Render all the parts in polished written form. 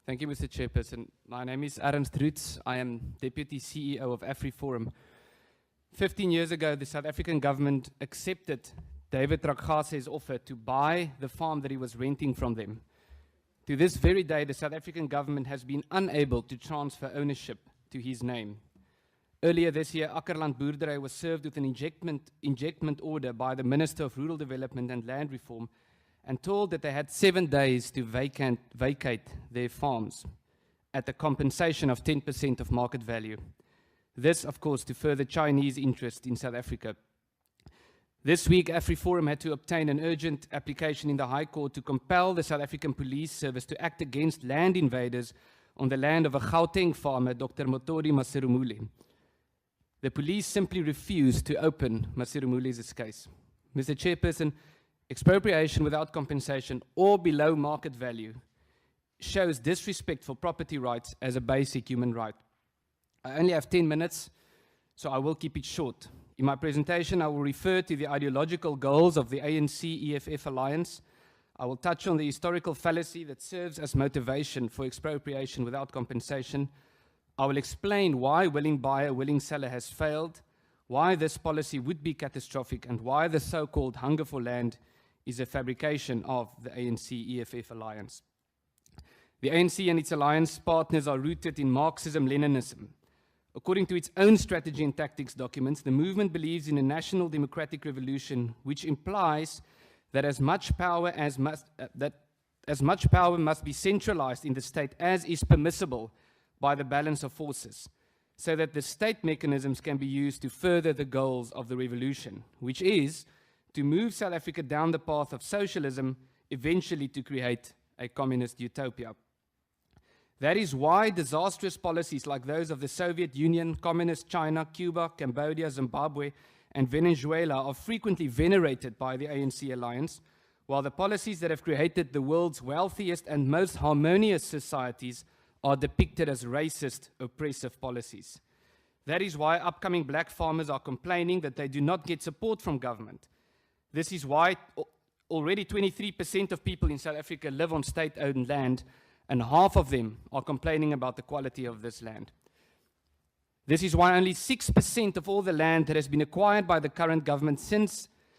Thank you, Mr. Chairperson. My name is Ernst Roets. I am Deputy CEO of Afriforum. 15 years ago, the South African government accepted David Rakase's offer to buy the farm that he was renting from them. To this very day, the South African government has been unable to transfer ownership to his name. Earlier this year, Akkerland Boerdery was served with an injectment order by the Minister of Rural Development and Land Reform and told that they had 7 days to vacate their farms at a compensation of 10% of market value. This, of course, to further Chinese interest in South Africa. This week, Afriforum had to obtain an urgent application in the High Court to compel the South African Police Service to act against land invaders on the land of a Gauteng farmer, Dr. Motori Masirumule. The police simply refused to open Masirumule's case. Mr. Chairperson, expropriation without compensation or below market value shows disrespect for property rights as a basic human right. I only have 10 minutes, so I will keep it short. In my presentation, I will refer to the ideological goals of the ANC-EFF alliance. I will touch on the historical fallacy that serves as motivation for expropriation without compensation. I will explain why willing buyer, willing seller has failed, why this policy would be catastrophic, and why the so-called hunger for land is a fabrication of the ANC-EFF alliance. The ANC and its alliance partners are rooted in Marxism-Leninism. According to its own strategy and tactics documents, the movement believes in a national democratic revolution, which implies that as much power must be centralized in the state as is permissible by the balance of forces, so that the state mechanisms can be used to further the goals of the revolution, which is to move South Africa down the path of socialism, eventually to create a communist utopia. That is why disastrous policies like those of the Soviet Union, Communist China, Cuba, Cambodia, Zimbabwe, and Venezuela are frequently venerated by the ANC alliance, while the policies that have created the world's wealthiest and most harmonious societies are depicted as racist, oppressive policies. That is why upcoming black farmers are complaining that they do not get support from government. This is why already 23% of people in South Africa live on state-owned land, and half of them are complaining about the quality of this land. This is why only 6% of all the land that has been acquired by the current government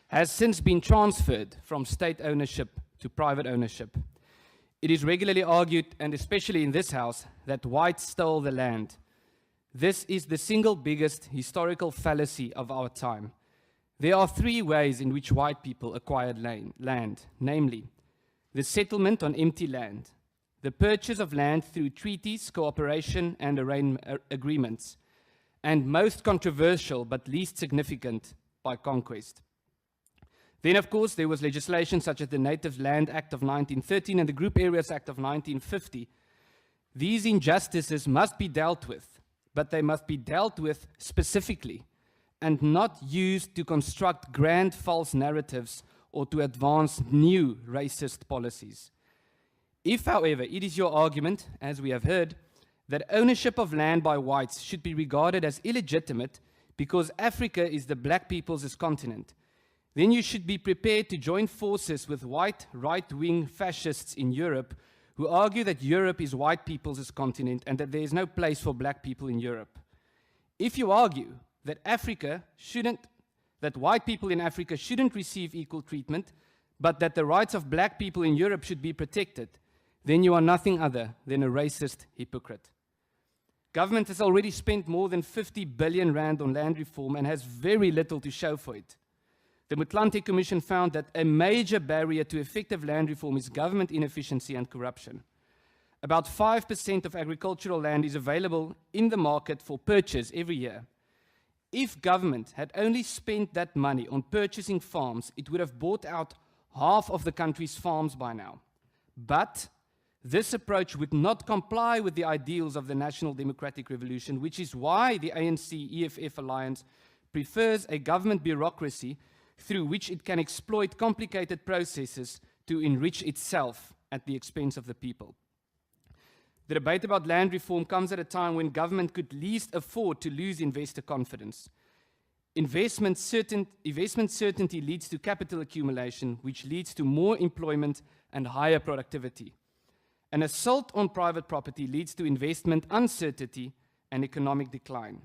has since been transferred from state ownership to private ownership. It is regularly argued, and especially in this House, that whites stole the land. This is the single biggest historical fallacy of our time. There are 3 ways in which white people acquired land, namely, the settlement on empty land, the purchase of land through treaties, cooperation, and agreements, and most controversial but least significant, by conquest. Then, of course, there was legislation such as the Native Land Act of 1913 and the Group Areas Act of 1950. These injustices must be dealt with, but they must be dealt with specifically and not used to construct grand false narratives or to advance new racist policies. If, however, it is your argument, as we have heard, that ownership of land by whites should be regarded as illegitimate because Africa is the black people's continent, then you should be prepared to join forces with white right-wing fascists in Europe who argue that Europe is white people's continent and that there is no place for black people in Europe. If you argue that white people in Africa shouldn't receive equal treatment, but that the rights of black people in Europe should be protected, then you are nothing other than a racist hypocrite. Government has already spent more than 50 billion rand on land reform and has very little to show for it. The Motlanthe Commission found that a major barrier to effective land reform is government inefficiency and corruption. About 5% of agricultural land is available in the market for purchase every year. If government had only spent that money on purchasing farms, it would have bought out half of the country's farms by now. But this approach would not comply with the ideals of the National Democratic Revolution, which is why the ANC-EFF alliance prefers a government bureaucracy through which it can exploit complicated processes to enrich itself at the expense of the people. The debate about land reform comes at a time when government could least afford to lose investor confidence. Investment certainty leads to capital accumulation, which leads to more employment and higher productivity. An assault on private property leads to investment uncertainty and economic decline.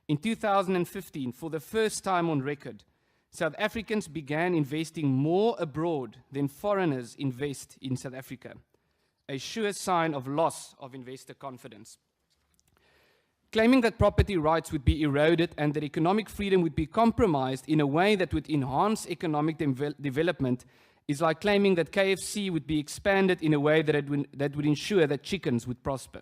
In 2015, for the first time on record, South Africans began investing more abroad than foreigners invest in South Africa, a sure sign of loss of investor confidence. Claiming that property rights would be eroded and that economic freedom would be compromised in a way that would enhance economic development is like claiming that KFC would be expanded in a way that would ensure that chickens would prosper.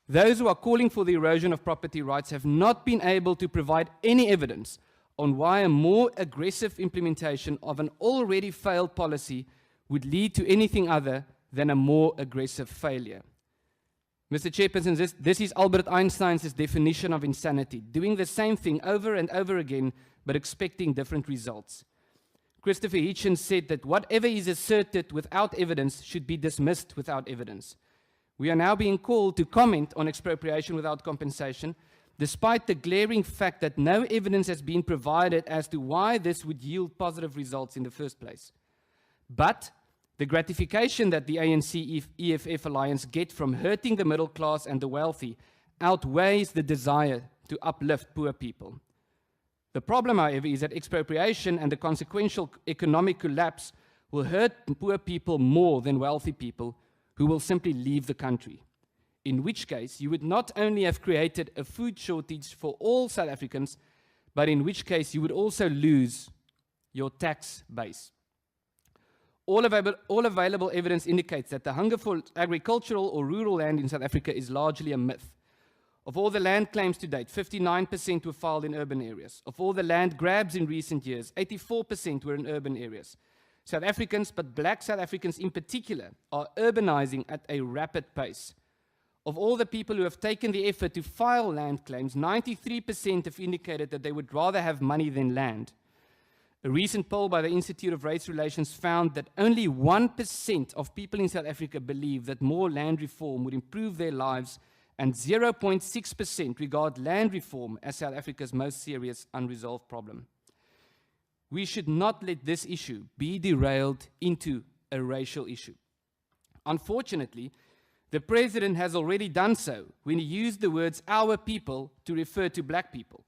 Those who are calling for the erosion of property rights have not been able to provide any evidence on why a more aggressive implementation of an already failed policy would lead to anything other than a more aggressive failure. Mr. Chairperson, this is Albert Einstein's definition of insanity, doing the same thing over and over again, but expecting different results. Christopher Hitchens said that whatever is asserted without evidence should be dismissed without evidence. We are now being called to comment on expropriation without compensation, despite the glaring fact that no evidence has been provided as to why this would yield positive results in the first place. But the gratification that the ANC-EFF alliance get from hurting the middle class and the wealthy outweighs the desire to uplift poor people. The problem, however, is that expropriation and the consequential economic collapse will hurt poor people more than wealthy people who will simply leave the country. In which case, you would not only have created a food shortage for all South Africans, but in which case you would also lose your tax base. All available evidence indicates that the hunger for agricultural or rural land in South Africa is largely a myth. Of all the land claims to date, 59% were filed in urban areas. Of all the land grabs in recent years, 84% were in urban areas. South Africans, but black South Africans in particular, are urbanizing at a rapid pace. Of all the people who have taken the effort to file land claims, 93% have indicated that they would rather have money than land. A recent poll by the Institute of Race Relations found that only 1% of people in South Africa believe that more land reform would improve their lives, and 0.6% regard land reform as South Africa's most serious unresolved problem. We should not let this issue be derailed into a racial issue. Unfortunately, the President has already done so when he used the words "our people" to refer to black people.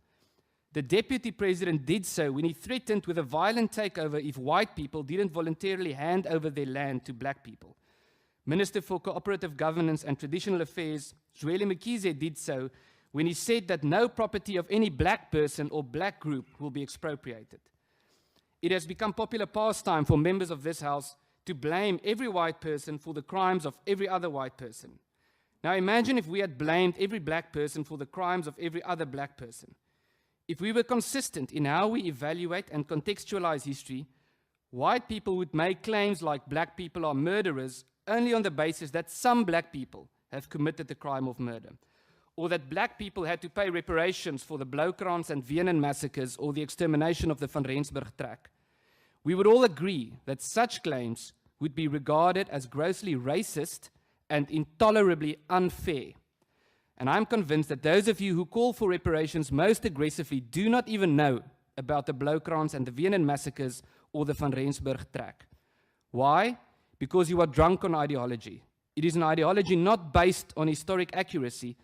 The Deputy President did so when he threatened with a violent takeover if white people didn't voluntarily hand over their land to black people. Minister for Cooperative Governance and Traditional Affairs, Zweli Mkhize, did so when he said that no property of any black person or black group will be expropriated. It has become popular pastime for members of this House to blame every white person for the crimes of every other white person. Now imagine if we had blamed every black person for the crimes of every other black person. If we were consistent in how we evaluate and contextualize history, white people would make claims like black people are murderers only on the basis that some black people have committed the crime of murder, or that black people had to pay reparations for the Bloukrans and Wiener massacres or the extermination of the Van Rensburg tract. We would all agree that such claims would be regarded as grossly racist and intolerably unfair. And I'm convinced that those of you who call for reparations most aggressively do not even know about the Bloukrans and the Wiener massacres or the Van Rensburg tract. Why? Because you are drunk on ideology. It is an ideology not based on historic accuracy,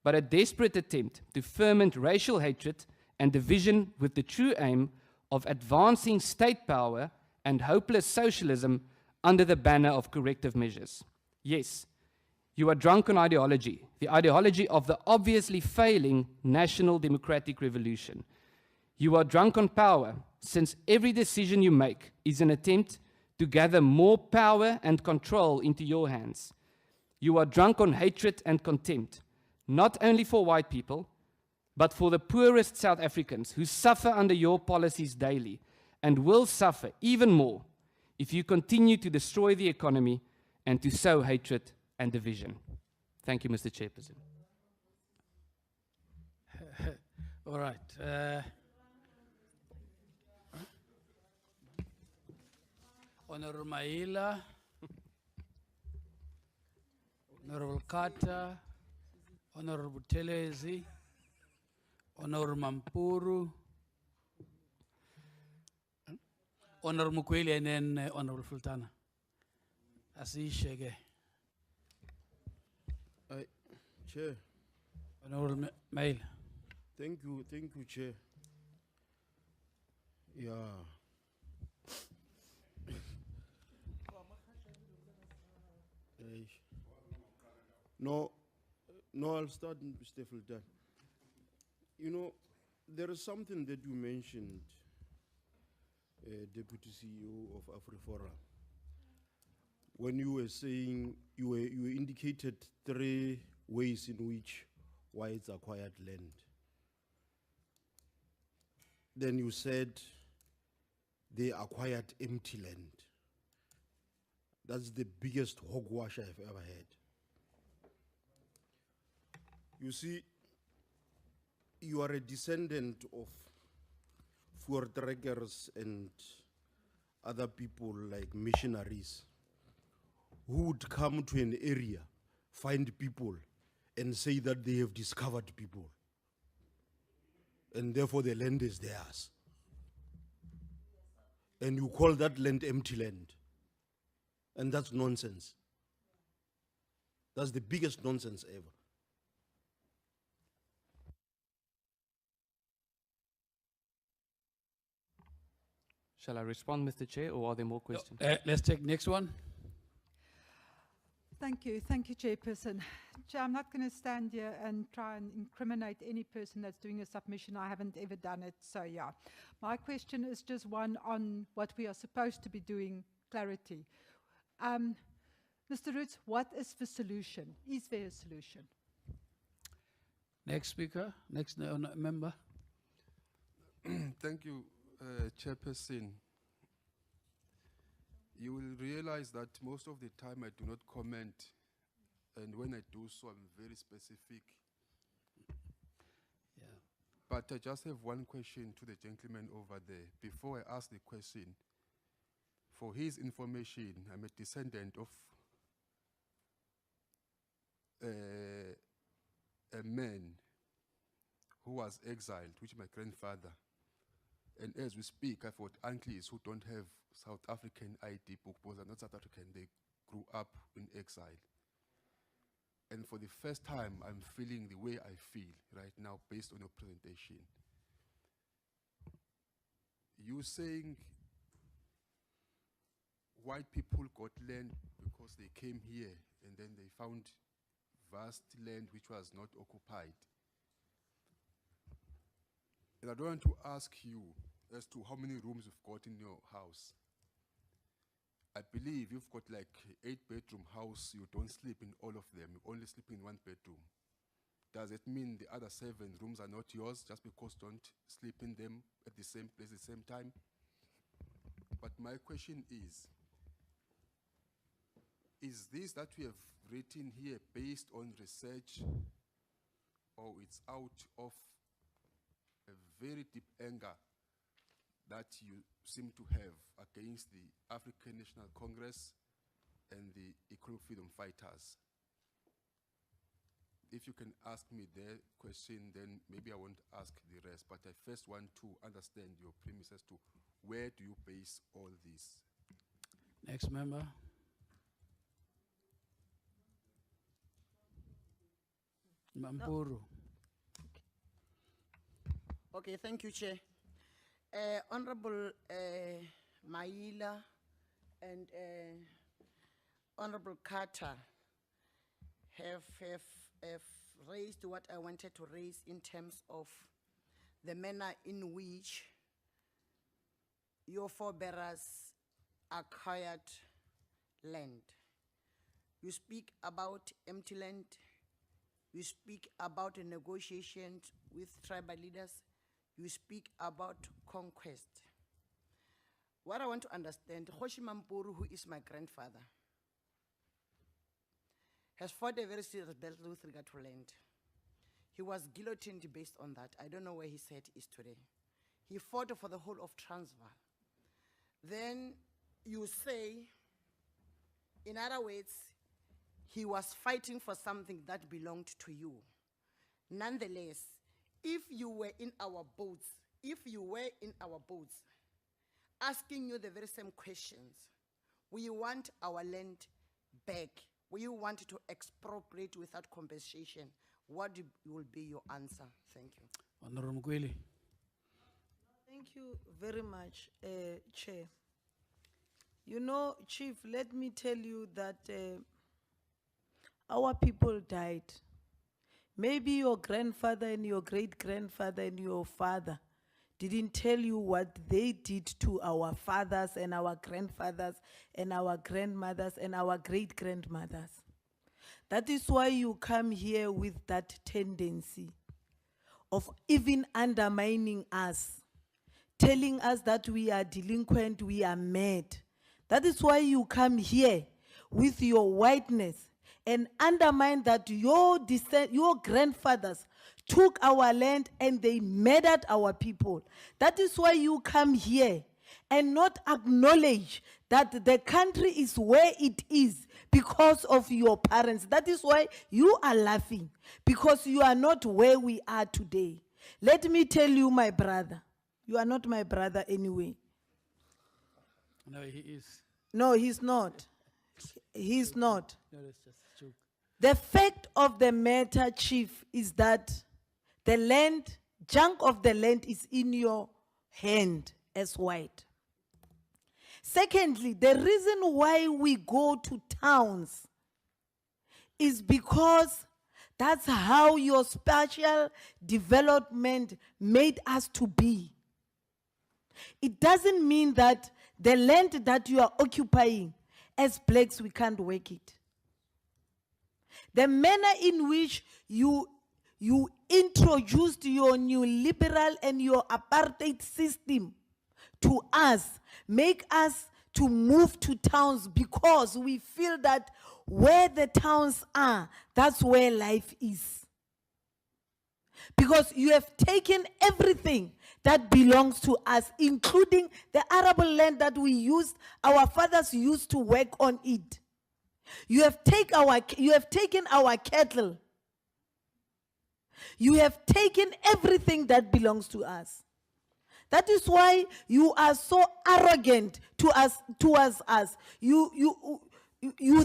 but a desperate attempt to ferment racial hatred and division with the true aim of advancing state power and hopeless socialism under the banner of corrective measures. Yes, you are drunk on ideology, the ideology of the obviously failing National Democratic Revolution. You are drunk on power, since every decision you make is an attempt to gather more power and control into your hands. You are drunk on hatred and contempt, not only for white people, but for the poorest South Africans who suffer under your policies daily and will suffer even more if you continue to destroy the economy and to sow hatred and division. Thank you, Mr. Chairperson. All right. Honorable Maila, Honorable Kata, Honorable Telezi, Honorable Mampuru, Honorable Mukweli, and then Honorable Sultana. Asishege. Chair. Honorable Mail. Thank you, Chair. Yeah. Eish. No, I'll start, Mr. Fulton. You know, there is something that you mentioned, Deputy CEO of Afriforum, when you were saying, you indicated 3 ways in which whites acquired land. Then you said they acquired empty land. That's the biggest hogwash I've ever had. You see, you are a descendant of voortrekkers and other people like missionaries who would come to an area, find people, and say that they have discovered people. And therefore the land is theirs. And you call that land empty land. And that's nonsense. That's the biggest nonsense ever. Shall I respond, Mr. Chair, or are there more questions? Let's take next one. Thank you, Chairperson. Chair, I'm not going to stand here and try and incriminate any person that's doing a submission. I haven't ever done it, so yeah. My question is just one on what we are supposed to be doing, clarity. Mr. Roets, what is the solution? Is there a solution? Next speaker, next member. Thank you, Chairperson. You will realize that most of the time I do not comment, and when I do so, I'm very specific. Yeah. But I just have one question to the gentleman over there. Before I ask the question, for his information, I'm a descendant of a man who was exiled, which is my grandfather. And as we speak, I've got uncles who don't have South African ID book because they're not South African. They grew up in exile. And for the first time, I'm feeling the way I feel right now based on your presentation. You saying white people got land because they came here and then they found vast land which was not occupied. And I don't want to ask you as to how many rooms you've got in your house. I believe you've got like 8-bedroom house, you don't sleep in all of them, you only sleep in 1 bedroom. Does it mean the other 7 rooms are not yours just because you don't sleep in them at the same place at the same time? But my question is this that we have written here based on research, or it's out of a very deep anger that you seem to have against the African National Congress and the Economic Freedom Fighters? If you can ask me the question, then maybe I won't ask the rest, but I first want to understand your premises to where do you base all this? Next member. Mampuru. Okay, thank you, Chair. Honorable Maila and Honorable Carter have raised what I wanted to raise in terms of the manner in which your forebearers acquired land. You speak about empty land. You speak about the negotiations with tribal leaders. You speak about conquest. What I want to understand, Kgoshi Mampuru, who is my grandfather, has fought a very serious battle with regard to land. He was guillotined based on that. I don't know where his head is today. He fought for the whole of Transvaal. Then you say, in other words, he was fighting for something that belonged to you. Nonetheless, if you were in our boats, asking you the very same questions, we want our land back, you want to expropriate without compensation, what will be your answer? Thank you. Honorable Mkweli. Thank you very much, Chair. You know, Chief, let me tell you that our people died. Maybe your grandfather and your great-grandfather and your father didn't tell you what they did to our fathers and our grandfathers and our grandmothers and our great-grandmothers. That is why you come here with that tendency of even undermining us, telling us that we are delinquent, we are mad. That is why you come here with your whiteness and undermine that your grandfathers took our land and they murdered our people. That is why you come here and not acknowledge that the country is where it is because of your parents. That is why you are laughing, because you are not where we are today. Let me tell you, my brother, you are not my brother anyway. No, he is. No, he's not. He's not. No, that's just a joke. The fact of the matter, Chief, is that the land, chunk of the land is in your hand as white. Secondly, the reason why we go to towns is because that's how your spatial development made us to be. It doesn't mean that the land that you are occupying, as blacks, we can't work it. The manner in which you introduced your neoliberal and your apartheid system to us, make us to move to towns because we feel that where the towns are, that's where life is. Because you have taken everything that belongs to us, including the arable land that we used, our fathers used to work on it. You have taken our cattle. You have taken everything that belongs to us. That is why you are so arrogant towards us. You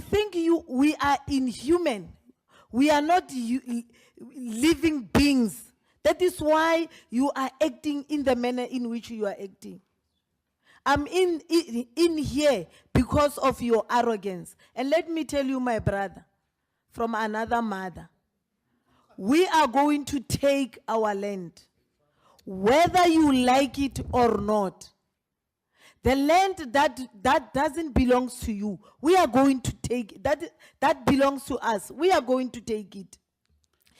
think we are inhuman. We are not living beings. That is why you are acting in the manner in which you are acting. I'm in here because of your arrogance. And let me tell you, my brother, from another mother, we are going to take our land, whether you like it or not. The land that doesn't belong to you, we are going to take, that belongs to us, we are going to take it.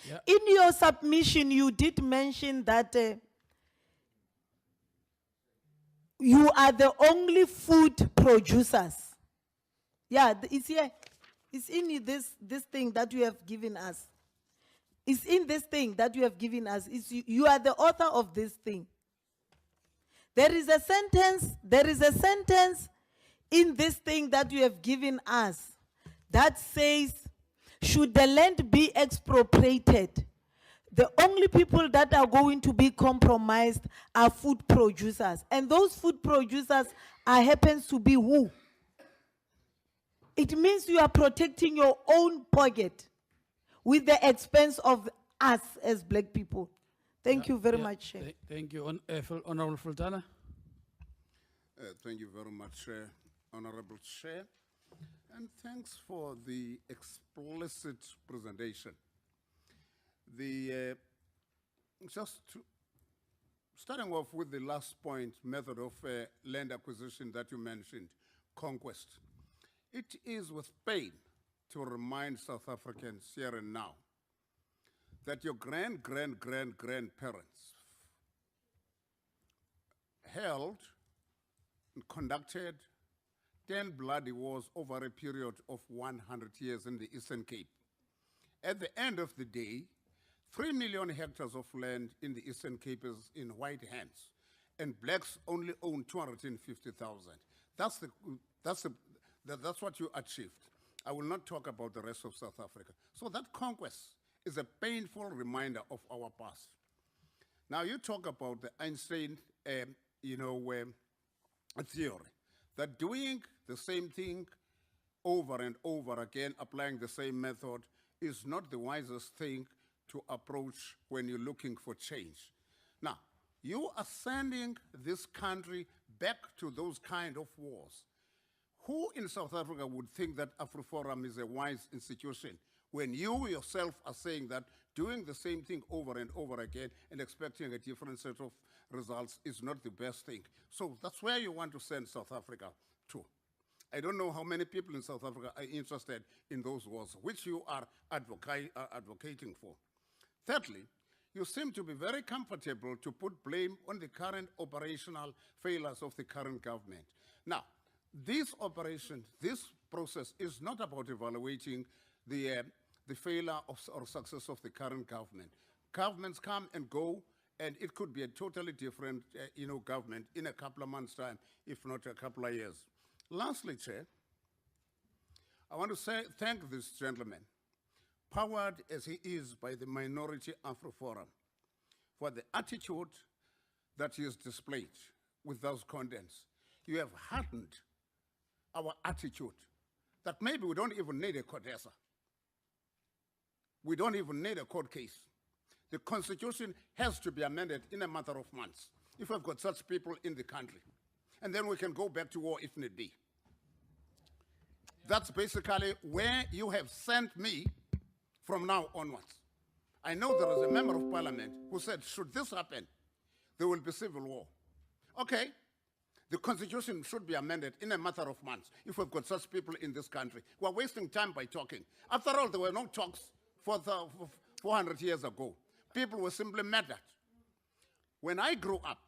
Yeah. In your submission, you did mention that you are the only food producers. Yeah, it's here. It's in this thing that you have given us. It's in this thing that you have given us. You are the author of this thing. There is a sentence in this thing that you have given us that says, should the land be expropriated, the only people that are going to be compromised are food producers. And those food producers happens to be who? It means you are protecting your own pocket with the expense of us as black people. Thank you very much, Chair. Thank you. Honorable Sultana. Thank you very much, Honorable Chair. And thanks for the explicit presentation. Starting off with the last point, method of land acquisition that you mentioned, conquest. It is with pain to remind South Africans here and now that your grandparents held and conducted 10 bloody wars over a period of 100 years in the Eastern Cape. At the end of the day, 3 million hectares of land in the Eastern Cape is in white hands, and blacks only own 250,000. That's what you achieved. I will not talk about the rest of South Africa. So that conquest is a painful reminder of our past. Now you talk about the Einstein, theory, that doing the same thing over and over again, applying the same method, is not the wisest thing to approach when you're looking for change. Now, you are sending this country back to those kind of wars. Who in South Africa would think that Afriforum is a wise institution when you yourself are saying that doing the same thing over and over again and expecting a different set of results is not the best thing? So that's where you want to send South Africa to. I don't know how many people in South Africa are interested in those wars, which you are advocating for. Thirdly, you seem to be very comfortable to put blame on the current operational failures of the current government. Now, this operation, this process is not about evaluating the failure or success of the current government. Governments come and go, and it could be a totally different government in a couple of months' time, if not a couple of years. Lastly, Chair, I want to thank this gentleman, powered as he is by the minority Afriforum, for the attitude that he has displayed with those contents. You have hardened our attitude that maybe we don't even need a CODESA. We don't even need a court case. The Constitution has to be amended in a matter of months if we've got such people in the country. And then we can go back to war if need be. That's basically where you have sent me from now onwards. I know there is a member of parliament who said, should this happen, there will be civil war. Okay, the Constitution should be amended in a matter of months if we've got such people in this country. We're wasting time by talking. After all, there were no talks for 400 years ago. People were simply murdered. When I grew up,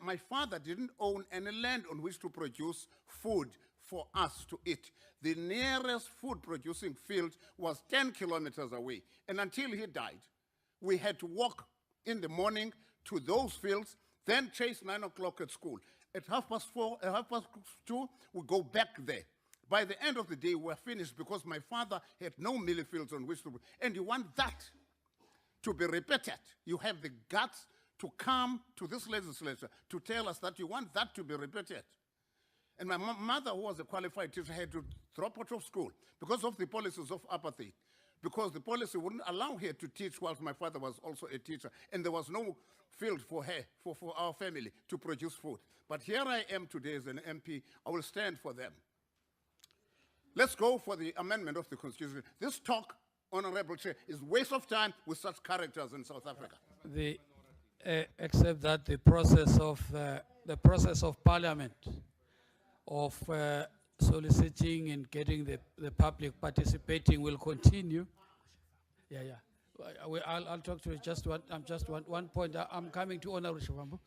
my father didn't own any land on which to produce food for us to eat. The nearest food-producing field was 10 kilometers away. And until he died, we had to walk in the morning to those fields, then chase 9 o'clock at school. At 2:30, we go back there. By the end of the day, we're finished because my father had no milly fields on which to. And you want that to be repeated. You have the guts to come to this legislature to tell us that you want that to be repeated. And my mother, who was a qualified teacher, had to drop out of school because of the policies of apartheid, because the policy wouldn't allow her to teach whilst my father was also a teacher, and there was no field for her, for our family to produce food. But here I am today as an MP. I will stand for them. Let's go for the amendment of the Constitution. This talk, Honorable Chair, is a waste of time with such characters in South Africa. Except that the process of Parliament of soliciting and getting the public participating will continue. Yeah. I'll talk to you just one point. I'm coming to Honorable Shivambu.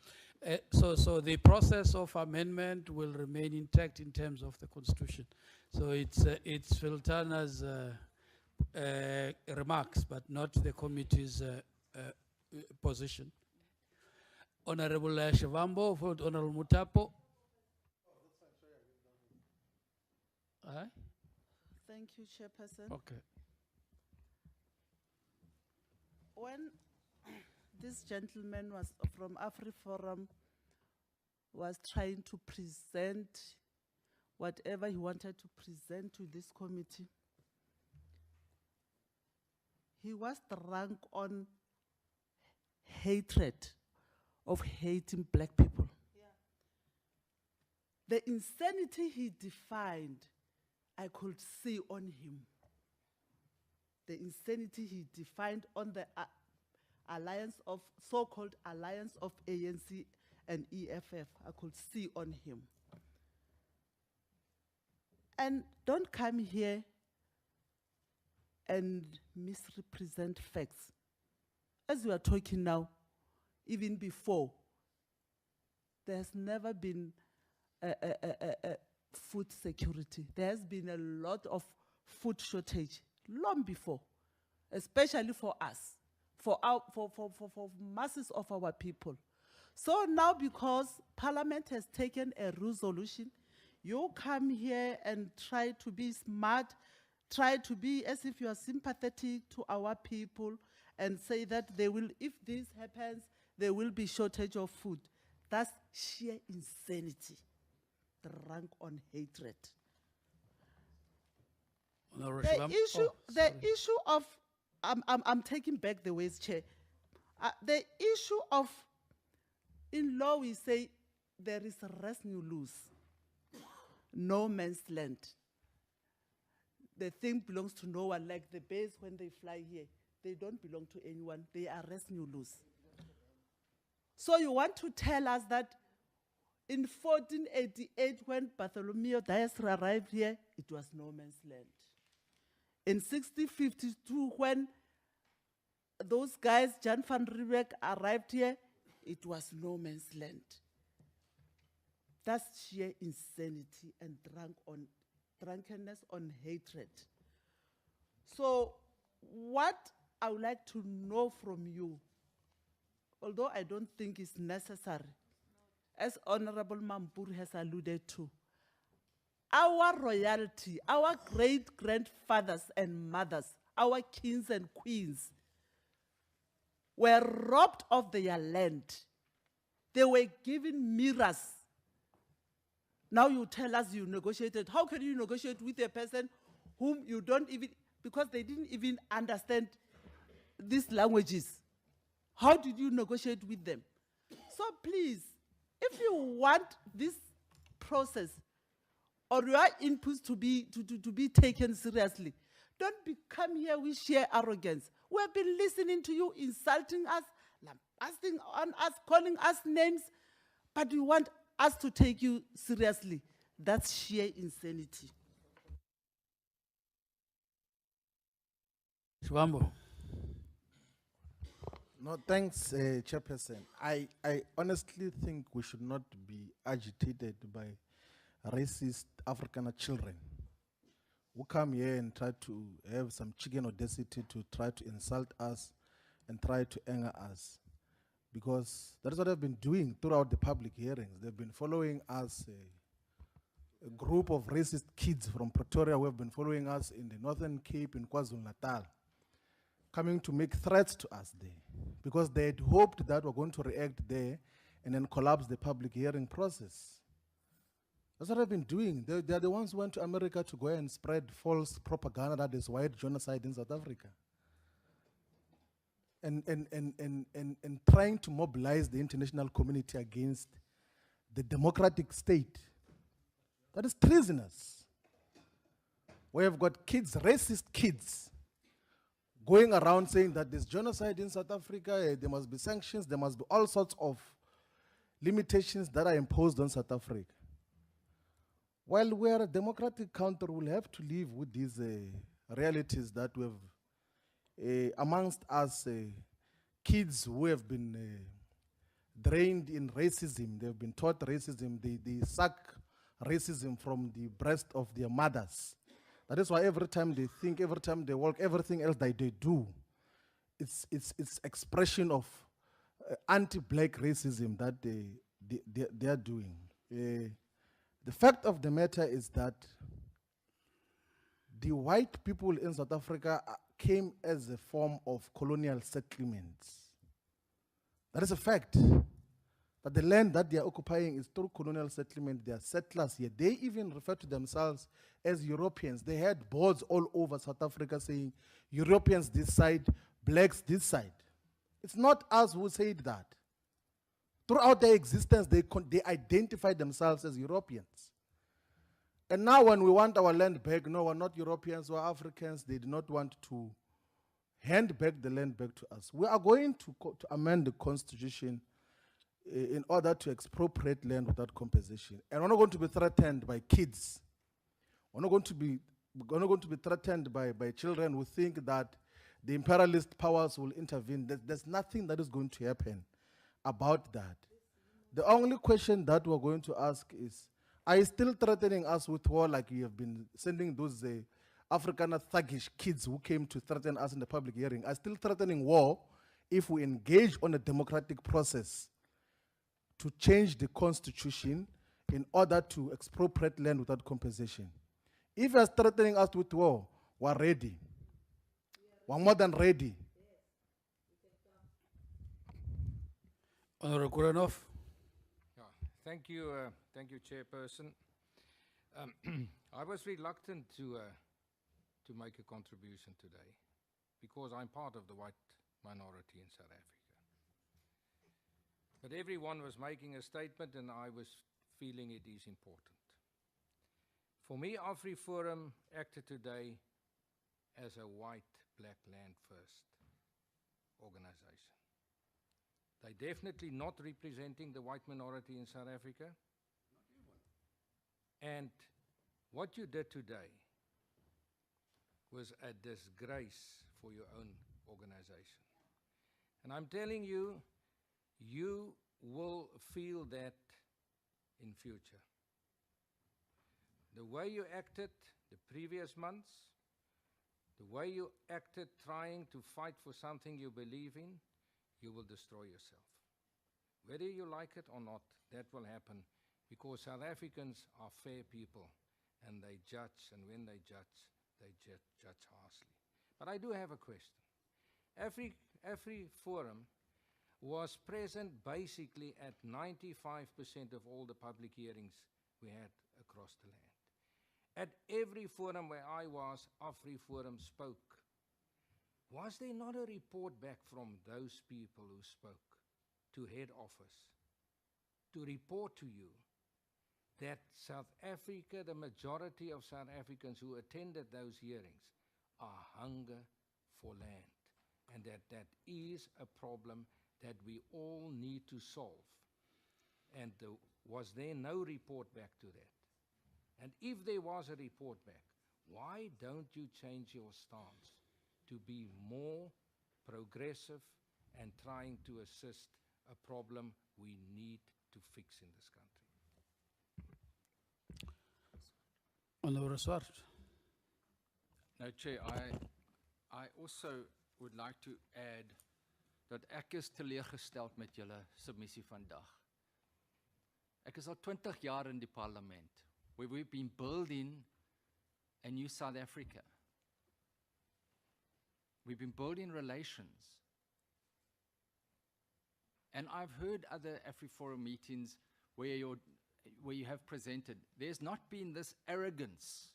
So the process of amendment will remain intact in terms of the Constitution. So it's Filtana's remarks, but not the committee's position. Honorable Shivambu, followed Honorable Mutapo. Thank you, Chairperson. Okay. When this gentleman was from Afriforum was trying to present whatever he wanted to present to this committee, he was drunk on hatred of hating black people. Yeah. The insanity he defined, I could see on him. The insanity he defined on the alliance of, so-called alliance of ANC and EFF, I could see on him. And don't come here and misrepresent facts. As we are talking now, even before, there's never been food security. There has been a lot of food shortage long before, especially for us, for masses of our people. So now, because Parliament has taken a resolution, you come here and try to be smart, try to be as if you are sympathetic to our people and say that they will, if this happens, there will be shortage of food. That's sheer insanity, drunk on hatred. Honourable The Shivambu. issue, Oh, the sorry. issue of, I'm taking back the words, Chair. The issue of, in law we say, there is a rest you lose. No man's land. The thing belongs to no one, like the birds when they fly here. They don't belong to anyone, they are rest you lose. So you want to tell us that in 1488, when Bartholomew Dias arrived here, it was no man's land. In 1652, when those guys, Jan van Riebeeck, arrived here, it was no man's land. That's sheer insanity and drunkenness on hatred. So what I would like to know from you, although I don't think it's necessary, as Honorable Mampur has alluded to, our royalty, our great-grandfathers and mothers, our kings and queens were robbed of their land. They were given mirrors. Now you tell us you negotiated. How can you negotiate with a person whom you don't even, because they didn't even understand these languages? How did you negotiate with them? So please, if you want this process or your inputs to be taken seriously, don't come here with sheer arrogance. We have been listening to you, insulting us, lambasting on us, calling us names, but you want us to take you seriously. That's sheer insanity. Shivambu. No, thanks, Chairperson. I honestly think we should not be agitated by racist Afrikaner children who come here and try to have some chicken audacity to try to insult us and try to anger us. Because that is what they've been doing throughout the public hearings. They've been following us, a group of racist kids from Pretoria who have been following us in the Northern Cape, in KwaZulu-Natal, coming to make threats to us there. Because they had hoped that we're going to react there and then collapse the public hearing process. That's what they've been doing. They are the ones who went to America to go and spread false propaganda that there's white genocide in South Africa. And trying to mobilize the international community against the democratic state. That is treasonous. We have got kids, racist kids, going around saying that there's genocide in South Africa, there must be sanctions, there must be all sorts of limitations that are imposed on South Africa. While we are a democratic country, we'll have to live with these realities that we have amongst us, kids who have been drained in racism. They've been taught racism. They suck racism from the breast of their mothers. That is why every time they think, every time they walk, everything else that they do, it's expression of anti-black racism that they are doing. The fact of the matter is that the white people in South Africa came as a form of colonial settlements. That is a fact. That the land that they are occupying is through colonial settlement. They are settlers here. They even refer to themselves as Europeans. They had boards all over South Africa saying, Europeans this side, blacks this side. It's not us who said that. Throughout their existence, they identified themselves as Europeans. And now when we want our land back, no, we're not Europeans, we're Africans. They do not want to hand back the land back to us. We are going to amend the constitution in order to expropriate land without compensation. And we're not going to be threatened by kids. We're not going to be threatened by children who think that the imperialist powers will intervene. There's nothing that is going to happen about that. The only question that we're going to ask is, are you still threatening us with war like you have been sending those Afrikaner thuggish kids who came to threaten us in the public hearing? Are you still threatening war if we engage on a democratic process to change the constitution in order to expropriate land without compensation? If you're threatening us with war, we're ready. We're more than ready. Honourable Kurenov. Yeah, thank you, Chairperson. I was reluctant to to make a contribution today because I'm part of the white minority in South Africa. But everyone was making a statement and I was feeling it is important. For me, Afriforum acted today as a white, black land first organization. They're definitely not representing the white minority in South Africa. And what you did today was a disgrace for your own organization. And I'm telling you, you will feel that in future. The way you acted the previous months, the way you acted trying to fight for something you believe in, you will destroy yourself. Whether you like it or not, that will happen because South Africans are fair people and they judge, and when they judge harshly. But I do have a question. Afriforum was present basically at 95% of all the public hearings we had across the land. At every forum where I was, Afriforum spoke. Was there not a report back from those people who spoke to head office to report to you that South Africa, the majority of South Africans who attended those hearings are hunger for land, and that is a problem that we all need to solve? And was there no report back to that? And if there was a report back, why don't you change your stance to be more progressive and trying to assist a problem we need to fix in this country? Honourable Swart. No, Chair, I also would like to add dat ek is teleurgesteld met julle submissie vandag. Ek is al 20 jaar in die parlement, where we've been building a new South Africa. We've been building relations. And I've heard other Afriforum meetings where you have presented. There's not been this arrogance.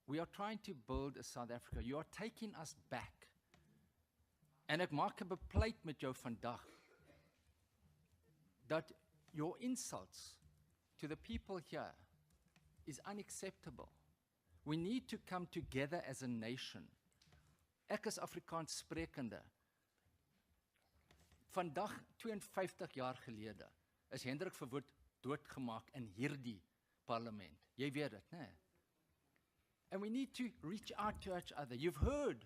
We are trying to build a South Africa. You are taking us back. En ek maak 'n bepleit met jou vandag dat your insults to the people here is unacceptable. We need to come together as a nation. Ek is Afrikaans sprekende. Vandag, 52 jaar gelede, is Hendrik Verwoerd doodgemaak in hierdie parlement. Jy weet dit, né? And we need to reach out to each other. You've heard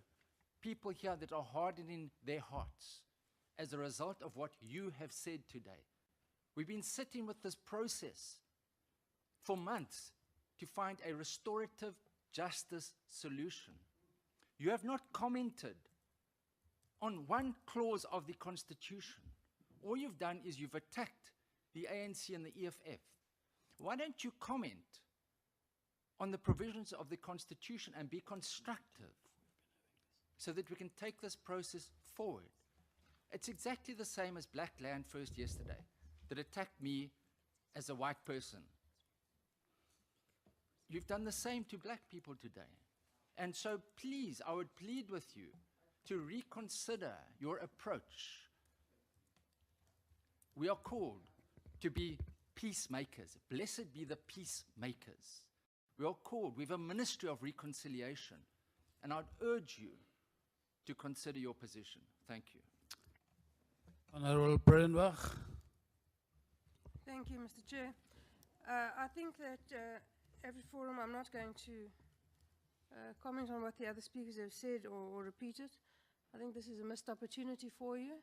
people here that are hardening their hearts as a result of what you have said today. We've been sitting with this process for months to find a restorative justice solution. You have not commented on one clause of the Constitution. All you've done is you've attacked the ANC and the EFF. Why don't you comment on the provisions of the Constitution and be constructive so that we can take this process forward? It's exactly the same as Black Land First yesterday, that attacked me as a white person. You've done the same to black people today. And so please, I would plead with you to reconsider your approach. We are called to be peacemakers. Blessed be the peacemakers. We are called, we have a ministry of reconciliation. And I'd urge you to consider your position. Thank you. Honourable Brenbach. Thank you, Mr. Chair. I think that every forum, I'm not going to comment on what the other speakers have said or repeated. I think this is a missed opportunity for you.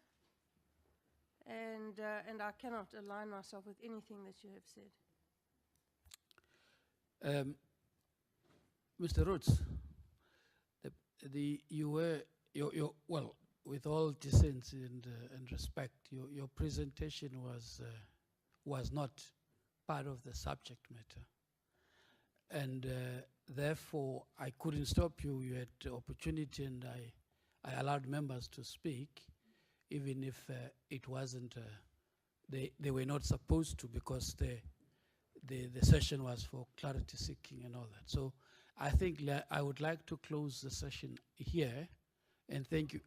And I cannot align myself with anything that you have said. Mr. Roets, well, with all decency and respect, your presentation was not part of the subject matter. And therefore, I couldn't stop you. You had the opportunity, and I allowed members to speak, even if it wasn't, they were not supposed to, because the session was for clarity seeking and all that. So I think I would like to close the session here, and thank you.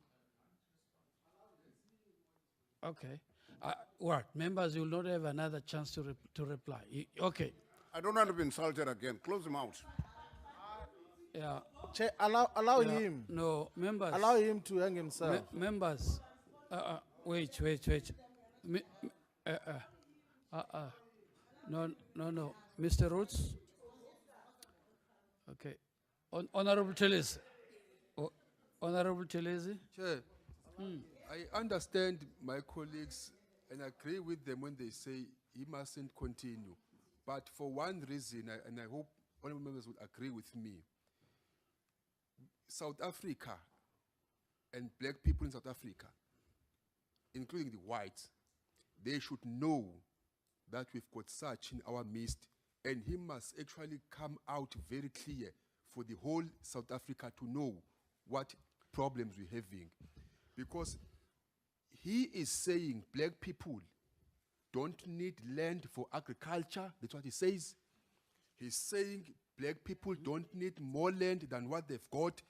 Okay. What? Members, you will not have another chance to reply. Okay. I don't want to be insulted again. Close him out. Yeah. Chair, allow Yeah. him. No, members. Allow him to hang himself. Members. Wait. No. Mr. Roets. Okay. Honorable Chelezi. Honorable Chelezi. Chair, I understand my colleagues and agree with them when they say he mustn't continue. But for one reason, and I hope honorable members would agree with me, South Africa and black people in South Africa, including the whites, they should know that we've got such in our midst, and he must actually come out very clear for the whole South Africa to know what problems we're having. Because he is saying black people don't need land for agriculture. That's what he says. He's saying black people don't need more land than what they've got.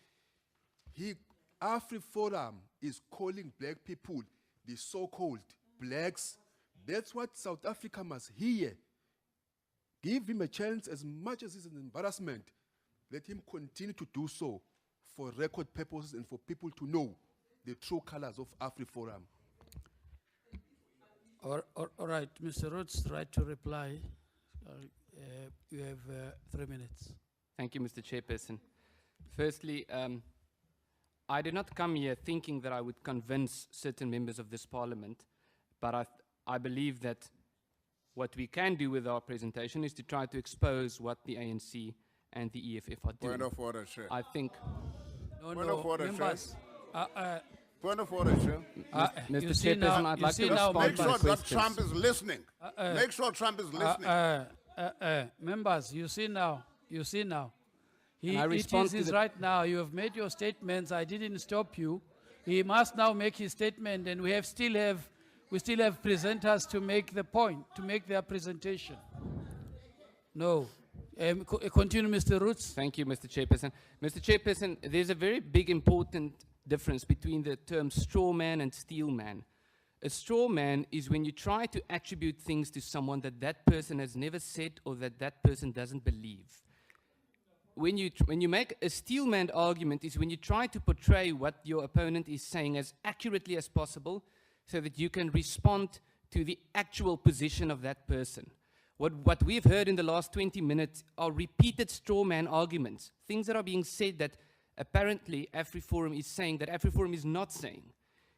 Afriforum is calling black people the so-called blacks. That's what South Africa must hear. Give him a chance. As much as it's an embarrassment, let him continue to do so for record purposes and for people to know the true colors of Afriforum. All right, Mr. Roets, right to reply. You have 3 minutes. Thank you, Mr. Chairperson. Firstly, I did not come here thinking that I would convince certain members of this parliament, but I believe that what we can do with our presentation is to try to expose what the ANC and the EFF are doing. Point of order, Chair. I think... Point of order, members. Point of order, Chair. Mr. Chairperson, I'd like to respond to Make sure the that Trump is listening. Make sure Trump is listening. Members, you see now. respond It to is the- right now. You have made your statements. I didn't stop you. He must now make his statement, and we still have presenters to make the point, to make their presentation. No. Continue, Mr. Roets. Thank you, Mr. Chairperson. Mr. Chairperson, there's a very big, important difference between the terms straw man and steel man. A straw man is when you try to attribute things to someone that that person has never said or that that person doesn't believe. When you make a steel man argument is when you try to portray what your opponent is saying as accurately as possible so that you can respond to the actual position of that person. What we've heard in the last 20 minutes are repeated straw man arguments, things that are being said that apparently Afriforum is saying that Afriforum is not saying.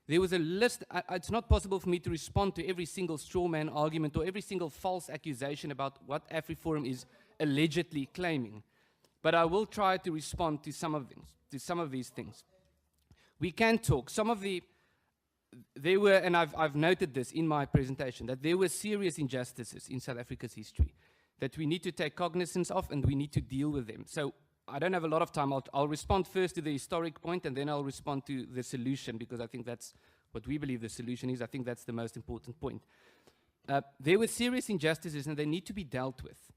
There was a list. It's not possible for me to respond to every single straw man argument or every single false accusation about what Afriforum is allegedly claiming. But I will try to respond to some of these things. We can talk. There were, and I've noted this in my presentation, that there were serious injustices in South Africa's history that we need to take cognizance of and we need to deal with them. So I don't have a lot of time. I'll respond first to the historic point and then I'll respond to the solution because I think that's what we believe the solution is. I think that's the most important point. There were serious injustices and they need to be dealt with.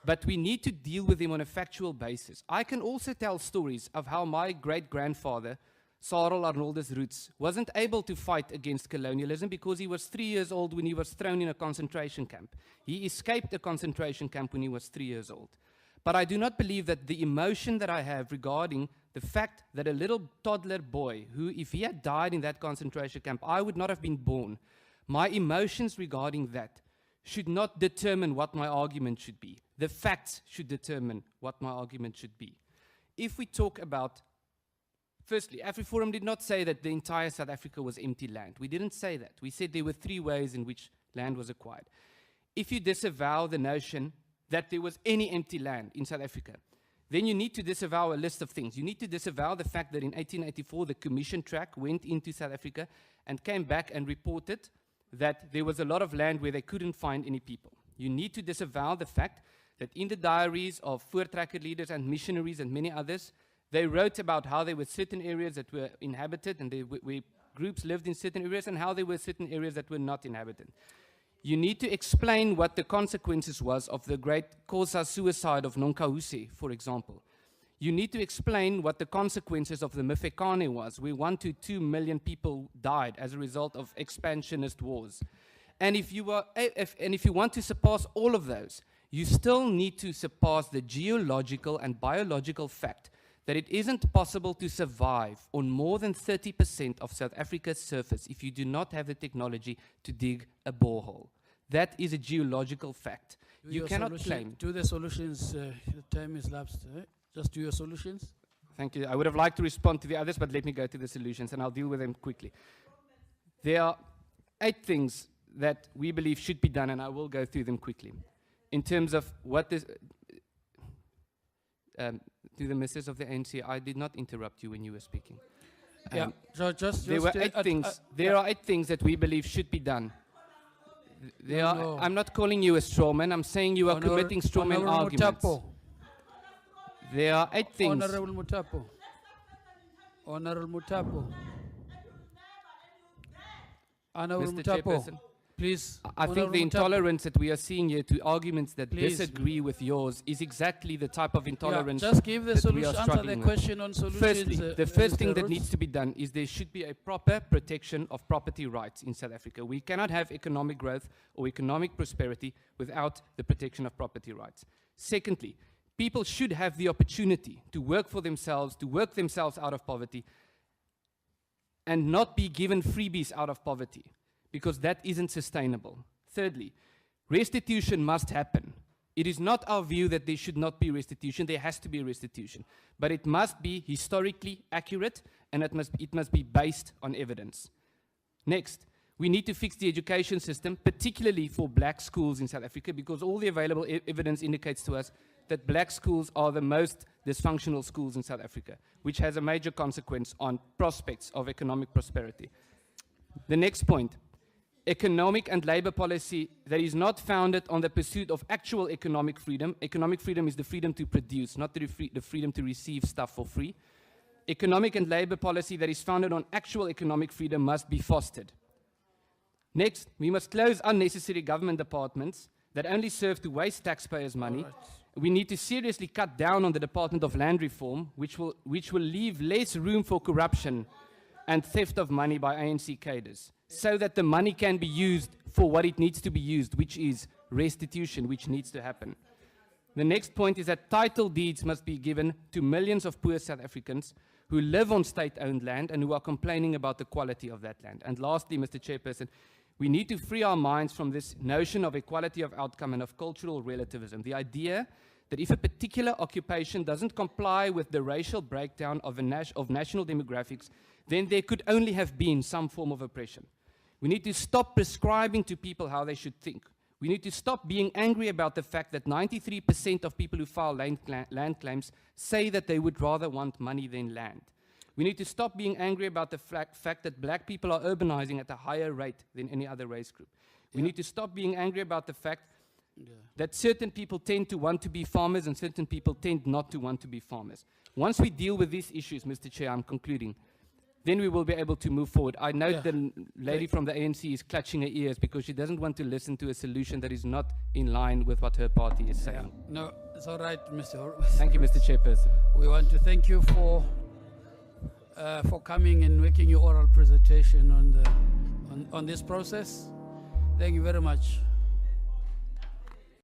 But we need to deal with them on a factual basis. I can also tell stories of how my great-grandfather, Sarel Arnoldus Roets, wasn't able to fight against colonialism because he was 3 years old when he was thrown in a concentration camp. He escaped a concentration camp when he was 3 years old. But I do not believe that the emotion that I have regarding the fact that a little toddler boy who, if he had died in that concentration camp, I would not have been born, my emotions regarding that should not determine what my argument should be. The facts should determine what my argument should be. If we talk about, firstly, Afriforum did not say that the entire South Africa was empty land. We didn't say that. We said there were 3 ways in which land was acquired. If you disavow the notion that there was any empty land in South Africa, then you need to disavow a list of things. You need to disavow the fact that in 1884 the commission track went into South Africa and came back and reported that there was a lot of land where they couldn't find any people. You need to disavow the fact that in the diaries of Voortrekker leaders and missionaries and many others, they wrote about how there were certain areas that were inhabited and where groups lived in certain areas and how there were certain areas that were not inhabited. You need to explain what the consequences was of the great Xhosa suicide of Nonkahuse, for example. you need to explain what the consequences of the Mfecane was, where 1 to 2 million people died as a result of expansionist wars. And if you want to surpass all of those, you still need to surpass the geological and biological fact that it isn't possible to survive on more than 30% of South Africa's surface if you do not have the technology to dig a borehole. That is a geological fact. You cannot claim. Do the solutions, the time is lapsed. Just do your solutions. Thank you. I would have liked to respond to the others, but let me go to the solutions, and I'll deal with them quickly. There are 8 things that we believe should be done, and I will go through them quickly. In terms of what this... to the members of the ANC, I did not interrupt you when you were speaking. Yeah, so there were 8 things. There are 8 things that we believe should be done. I'm not calling you a strawman. I'm saying you are committing strawman arguments. There are 8 things. Honorable Mutapo. Honorable Mutapo. Honorable Mr. Mutapo, Chairperson, please. I think the intolerance that we are seeing here to arguments that disagree with yours is exactly the type of intolerance just give the that we solution, are answer struggling the question on with. solutions. Firstly, the first Mr. thing that Roets. needs to be done is there should be a proper protection of property rights in South Africa. We cannot have economic growth or economic prosperity without the protection of property rights. Secondly, people should have the opportunity to work for themselves, to work themselves out of poverty, and not be given freebies out of poverty, because that isn't sustainable. Thirdly, restitution must happen. It is not our view that there should not be restitution. There has to be restitution. But it must be historically accurate, and it must be based on evidence. Next, we need to fix the education system, particularly for black schools in South Africa, because all the available evidence indicates to us that black schools are the most dysfunctional schools in South Africa, which has a major consequence on prospects of economic prosperity. The next point, economic and labor policy that is not founded on the pursuit of actual economic freedom. Economic freedom is the freedom to produce, not the freedom to receive stuff for free. Economic and labor policy that is founded on actual economic freedom must be fostered. Next, we must close unnecessary government departments that only serve to waste taxpayers' money. We need to seriously cut down on the Department of Land Reform, which will leave less room for corruption and theft of money by ANC cadres, so that the money can be used for what it needs to be used, which is restitution, which needs to happen. The next point is that title deeds must be given to millions of poor South Africans who live on state-owned land and who are complaining about the quality of that land. And lastly, Mr. Chairperson, we need to free our minds from this notion of equality of outcome and of cultural relativism. The idea that if a particular occupation doesn't comply with the racial breakdown of national demographics, then there could only have been some form of oppression. We need to stop prescribing to people how they should think. We need to stop being angry about the fact that 93% of people who file land claims say that they would rather want money than land. We need to stop being angry about the fact that black people are urbanizing at a higher rate than any other race group. We need to stop being angry about the fact that certain people tend to want to be farmers and certain people tend not to want to be farmers. Once we deal with these issues, Mr. Chair, I'm concluding, then we will be able to move forward. I note the lady from the ANC is clutching her ears because she doesn't want to listen to a solution that is not in line with what her party is saying. No, it's all right, Mr. Thank you, Mr. Chairperson. We want to thank you for coming and making your oral presentation on this process. Thank you very much.